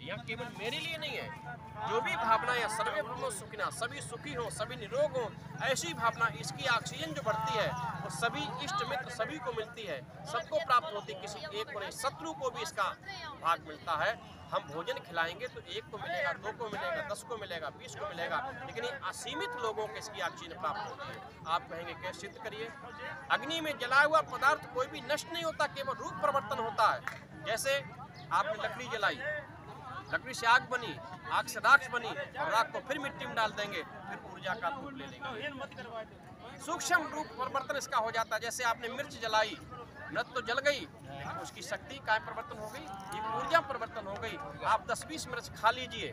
यहाँ केवल मेरे लिए नहीं है, जो भी भावना या सर्वे ब्रह्मो सुखिना, सभी सुखी हो, सभी निरोग हो, ऐसी भावना, इसकी ऑक्सीजन जो बढ़ती है वो सभी इष्ट मित्र सभी को मिलती है, सबको प्राप्त होती है, किसी एक को नहीं, शत्रु को भी इसका भाग मिलता है। हम भोजन खिलाएंगे तो 1 को मिलेगा, 2 को मिलेगा, 10 को मिलेगा, 20 को मिलेगा, लेकिन ये असीमित लोगों को इसकी ऑक्सीजन प्राप्त होती है। आप कहेंगे कैसे सिद्ध करिए? अग्नि में जलाया हुआ पदार्थ कोई भी नष्ट नहीं होता, केवल रूप परिवर्तन होता है। जैसे आपने लकड़ी जलाई, लकड़ी से आग बनी, आग से राख बनी, और राख को फिर मिट्टी में डाल देंगे, फिर ऊर्जा का रूप ले लेंगे। सूक्ष्म रूप परिवर्तन इसका हो जाता है। जैसे आपने मिर्च जलाई, मृत तो जल गई, लेकिन उसकी शक्ति काय परिवर्तन हो गई, एक ऊर्जा परिवर्तन हो गई। आप 10-20 मिर्च खा लीजिए,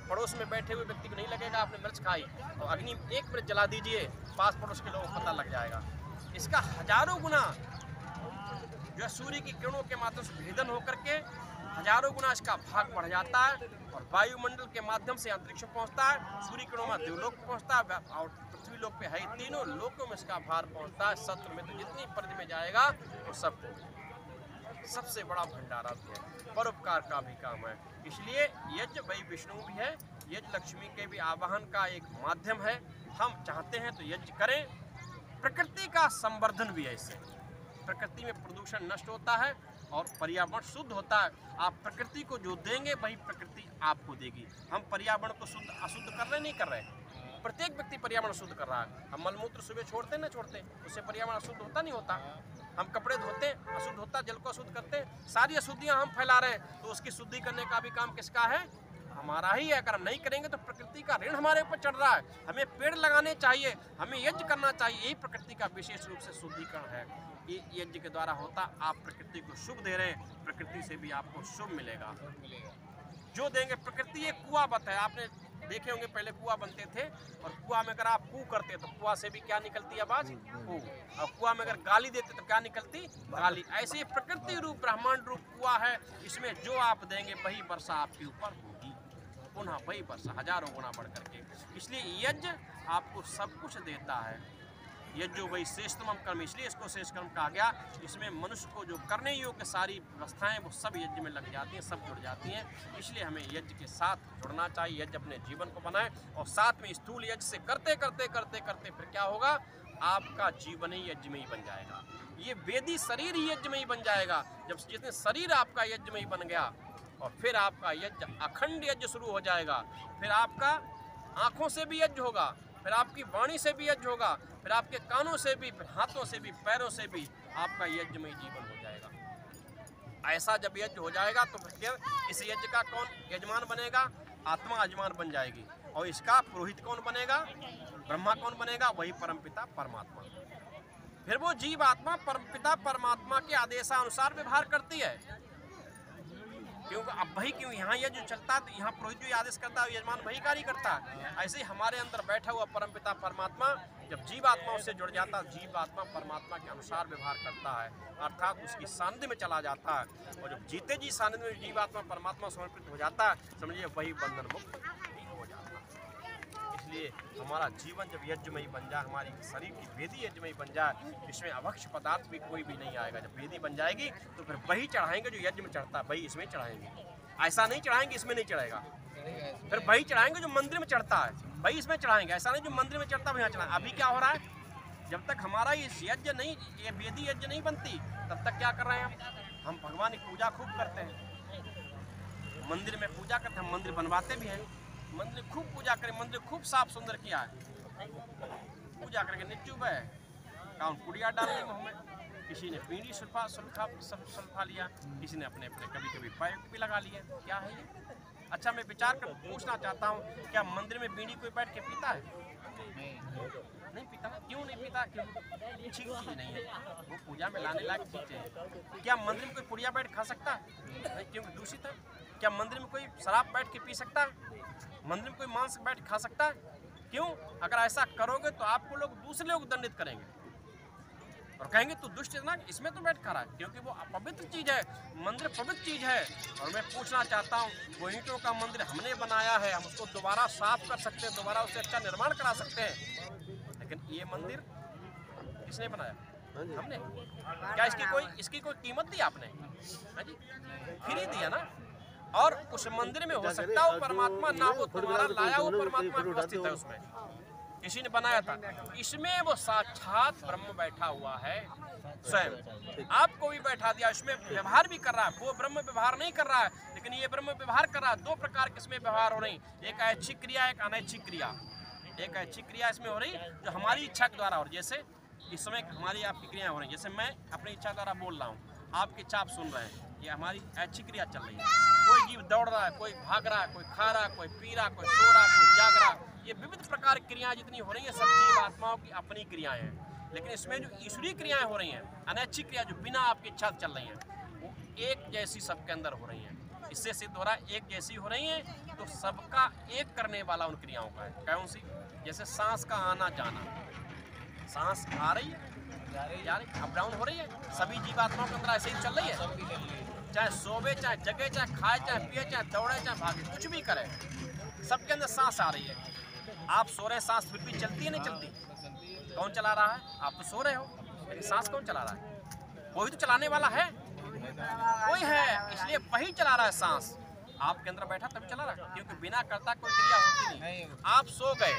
पड़ोस में बैठे हुए व्यक्ति को नहीं लगेगा आपने मिर्च खाई, और अग्नि 1 मिर्च जला दीजिए, पास पड़ोस के लोगों को पता लग जाएगा। इसका हजारों गुना जो है सूर्य की किरणों के माध्यम से भेदन होकर के हजारों गुना इसका भाग बढ़ जाता है, और वायुमंडल के माध्यम से अंतरिक्ष पहुंचता है, सूर्य किरणों में देवलोक पहुंचता है, और पृथ्वी लोक पे है, तीनों लोकों में इसका भार पहुंचता है। सत्र में तो जितनी परिधि में जाएगा वो सबको, सबसे बड़ा भंडारा भी है, परोपकार का भी काम है। इसलिए यज्ञ वही विष्णु भी है, यज्ञ लक्ष्मी के भी आवाहन का एक माध्यम है। हम चाहते हैं तो यज्ञ करें। प्रकृति का संवर्धन भी है, इससे प्रकृति में प्रदूषण नष्ट होता है और पर्यावरण शुद्ध होता है। आप प्रकृति को जो देंगे वही प्रकृति आपको देगी। हम पर्यावरण को शुद्ध अशुद्ध कर रहे नहीं कर रहे, प्रत्येक व्यक्ति पर्यावरण शुद्ध कर रहा है। हम मलमूत्र सुबह छोड़ते ना छोड़ते, उससे पर्यावरण अशुद्ध होता नहीं होता। हम कपड़े धोते, अशुद्ध होता, जल को अशुद्ध करते, सारी अशुद्धियां हम फैला रहे हैं, तो उसकी शुद्धि करने का भी काम किसका है? हमारा ही है। अगर हम नहीं करेंगे तो प्रकृति का ऋण हमारे ऊपर चढ़ रहा है। हमें पेड़ लगाने चाहिए, हमें यज्ञ करना चाहिए, यही प्रकृति का विशेष रूप से शुद्धिकरण है। ये यज्ञ के द्वारा होता, आप प्रकृति को शुभ दे रहे हैं, प्रकृति से भी आपको शुभ मिलेगा। जो देंगे प्रकृति, ये कुआं बत है, आपने देखे होंगे पहले कुआं बनते थे, और कुआं में अगर आप कू करते तो कुआं से भी क्या निकलती आवाज? कू। और कुआं में अगर गाली देते तो क्या निकलती? गाली। ऐसे प्रकृति रूप ब्रह्मांड रूप कुआं है, इसमें जो आप देंगे वही वर्षा आपके ऊपर होगी, पुनः वही वर्षा हजारों गुना बढ़ करके। इसलिए यज्ञ आपको सब कुछ देता है। यज्ञ वही श्रेष्ठतम कर्म, इसलिए इसको श्रेष्ठ कर्म कहा गया। इसमें मनुष्य को जो करने योग्य सारी व्यवस्थाएं वो सब यज्ञ में लग जाती हैं, सब जुड़ जाती हैं। इसलिए हमें यज्ञ के साथ जुड़ना चाहिए, यज्ञ अपने जीवन को बनाए, और साथ में स्थूल यज्ञ से करते करते करते करते फिर क्या होगा? आपका जीवन ही यज्ञ में ही बन जाएगा। ये वेदी शरीर ही यज्ञ में ही बन जाएगा। जब जितने शरीर आपका यज्ञ में ही बन गया, और फिर आपका यज्ञ अखंड यज्ञ शुरू हो जाएगा। फिर आपका आँखों से भी यज्ञ होगा, फिर आपकी वाणी से भी यज्ञ होगा, फिर आपके कानों से भी, फिर हाथों से भी, पैरों से भी आपका यज्ञमय जीवन हो जाएगा। ऐसा जब यज्ञ हो जाएगा तो फिर इस यज्ञ का कौन यजमान बनेगा? आत्मा यजमान बन जाएगी। और इसका पुरोहित कौन बनेगा? ब्रह्मा कौन बनेगा? वही परमपिता परमात्मा। फिर वो जीव आत्मा परमपिता परमात्मा के आदेशानुसार व्यवहार करती है। क्योंकि अब वही क्यों यहाँ ये जो चलता है, तो यहाँ पुरोहित जो आदेश करता है यजमान वही कार्य करता है। ऐसे ही हमारे अंदर बैठा हुआ परमपिता परमात्मा जब जीव आत्माओं से जुड़ जाता है, जीव आत्मा परमात्मा के अनुसार व्यवहार करता है, अर्थात उसकी सानिध्य में चला जाता है। और जब जीते जी सानिध्य में जीव आत्मा परमात्मा समर्पित हो जाता है, समझिए वही बंधन मुक्त हो जाता है। इसलिए हमारा जीवन जब यज्ञमयी बन जाए, हमारी शरीर की वेदी यज्ञमयी बन जाए, इसमें अभक्ष पदार्थ भी कोई भी नहीं आएगा। जब वेदी बन जाएगी तो फिर वही चढ़ाएंगे जो यज्ञ में चढ़ता है, वही इसमें चढ़ाएंगे। ऐसा नहीं चढ़ाएंगे इसमें नहीं चढ़ेगा, फिर वही चढ़ाएंगे जो मंदिर में चढ़ता है, वही इसमें चढ़ाएंगे। ऐसा नहीं जो मंदिर में चढ़ता है वहीं चढ़ाएंगे। अभी क्या हो रहा है? जब तक हमारा ये यज्ञ नहीं, ये वेदी यज्ञ नहीं बनती, तब तक क्या कर रहे हैं हम भगवान की पूजा खूब करते हैं, मंदिर में पूजा करते हैं, मंदिर बनवाते भी हैं, मंदिर खूब पूजा करें, मंदिर खूब साफ सुंदर किया है, पूजा करके निचुब है काउन पुड़िया डाल दी मुँह में, किसी ने बीड़ी सुल्फा लिया, किसी ने अपने अपने कभी कभी पाइप भी लगा लिया। क्या है ये? अच्छा, मैं विचार कर पूछना चाहता हूँ, क्या मंदिर में बीड़ी कोई बैठ के पीता है? नहीं पीता ना। क्यों नहीं पीता? क्यों? ठीक चीज़ नहीं है, वो पूजा में लाने लायक चीज़ें हैं। क्या मंदिर में कोई पुड़िया बैठ खा सकता है? नहीं, क्योंकि दूषित है। क्या मंदिर में कोई शराब बैठ के पी सकता है? मंदिर में कोई मांस बैठ खा सकता है? क्यों? अगर ऐसा करोगे तो आपको लोग दूसरे लोग दंडित करेंगे और कहेंगे तू दुष्ट है ना, इसमें तो बैठ खा रहा है, क्योंकि वो अपवित्र चीज़ है। मंदिर पवित्र चीज़ है। और मैं पूछना चाहता हूँ, वो ईंटों का मंदिर हमने बनाया है, हम उसको दोबारा साफ कर सकते हैं, दोबारा उससे अच्छा निर्माण करा सकते हैं, लेकिन ये मंदिर किसने बनाया? हमने। क्या इसकी कोई कीमत दी आपने? हाँ जी, फ्री दिया ना। और उस मंदिर में हो सकता है वो परमात्मा ना हो, तुम्हारा लाया वो परमात्मा उपस्थित है उसमें, किसी ने बनाया था। इसमें वो साक्षात ब्रह्म बैठा हुआ है स्वयं, आपको भी बैठा दिया, इसमें व्यवहार भी कर रहा है। वो ब्रह्म व्यवहार नहीं कर रहा है, लेकिन ये ब्रह्म व्यवहार कर रहा है। दो प्रकार के इसमें व्यवहार हो रही, एक ऐच्छिक क्रिया, एक अनैच्छिक क्रिया। एक ऐच्छिक क्रिया इसमें हो रही जो हमारी इच्छा के द्वारा हो रही, जैसे इस समय हमारी आपकी क्रिया हो रही, जैसे मैं अपनी इच्छा द्वारा बोल रहा हूँ, आपकी इच्छा आप सुन रहे हैं, ये हमारी ऐच्छिक क्रिया चल रही है। कोई जीव दौड़ रहा है, कोई भाग रहा है, कोई खा रहा है, कोई पी रहा, कोई सो रहा, कोई जाग रहा। ये विविध प्रकार की क्रियाएं जितनी हो रही है, सब जीव आत्माओं की अपनी क्रियाएं हैं। लेकिन इसमें जो ईश्वरीय क्रियाएं हो रही हैं, अनैच्छिक क्रिया जो बिना आपकी इच्छा चल रही हैं, वो एक जैसी सबके अंदर हो रही हैं। इससे सिद्ध हो रहा है एक जैसी हो रही हैं, तो सबका एक करने वाला उन क्रियाओं का है। कौन सी? जैसे सांस का आना जाना, सांस आ रही है, जा रही, अप डाउन हो रही है, सभी जीवात्माओं के अंदर ऐसे ही चल रही है। चाहे सोवे, चाहे जगे, चाहे खाए, चाहे पिए, चाहे दौड़े, चाहे भागे, कुछ भी करे, सबके अंदर सांस आ रही है। आप सो रहे, सांस फिर भी चलती है, नहीं चलती? कौन चला रहा है? आप तो सो रहे हो, लेकिन सांस कौन चला रहा है? कोई तो चलाने वाला है, कोई है, इसलिए वही चला रहा है सांस। आपके अंदर बैठा तभी चला रहा है, क्योंकि बिना करता कोई क्रिया होती नहीं। आप सो गए,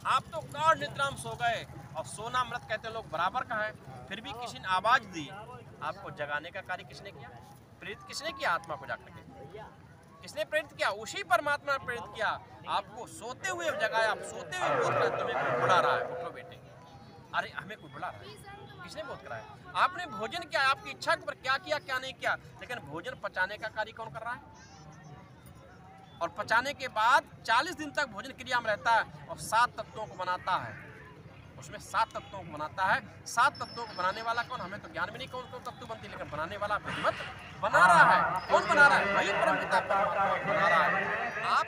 आप तो गाढ़ निद्रा में सो गए, और सोना मृत कहते हैं लोग बराबर का है। फिर भी किसी ने आवाज दी, आपको जगाने का कार्य किसने किया? प्रेरित किसने किया? आत्मा को जाग करके किसने प्रेरित किया? उसी परमात्मा ने प्रेरित किया। आपको सोते हुए जगाया, आप सोते हुए बोध कराया, तुम्हें कोई बुला रहा है, उठो बेटे, अरे हमें कोई बुला रहा है, किसने बोध कराया? आपने भोजन किया, आपकी इच्छा के ऊपर क्या किया क्या नहीं किया, लेकिन भोजन पचाने का कार्य कौन कर रहा है? और पचाने के बाद 40 दिन तक भोजन क्रिया में रहता है, और 7 तत्वों को बनाता है, उसमें 7 तत्वों को बनाता है। 7 तत्वों को बनाने वाला कौन? हमें तो ज्ञान भी नहीं कौन कौन तत्व बनती, लेकिन बनाने वाला विधिवत बना रहा है। कौन बना रहा है? वही परमपिता परमात्मा बना रहा है। आप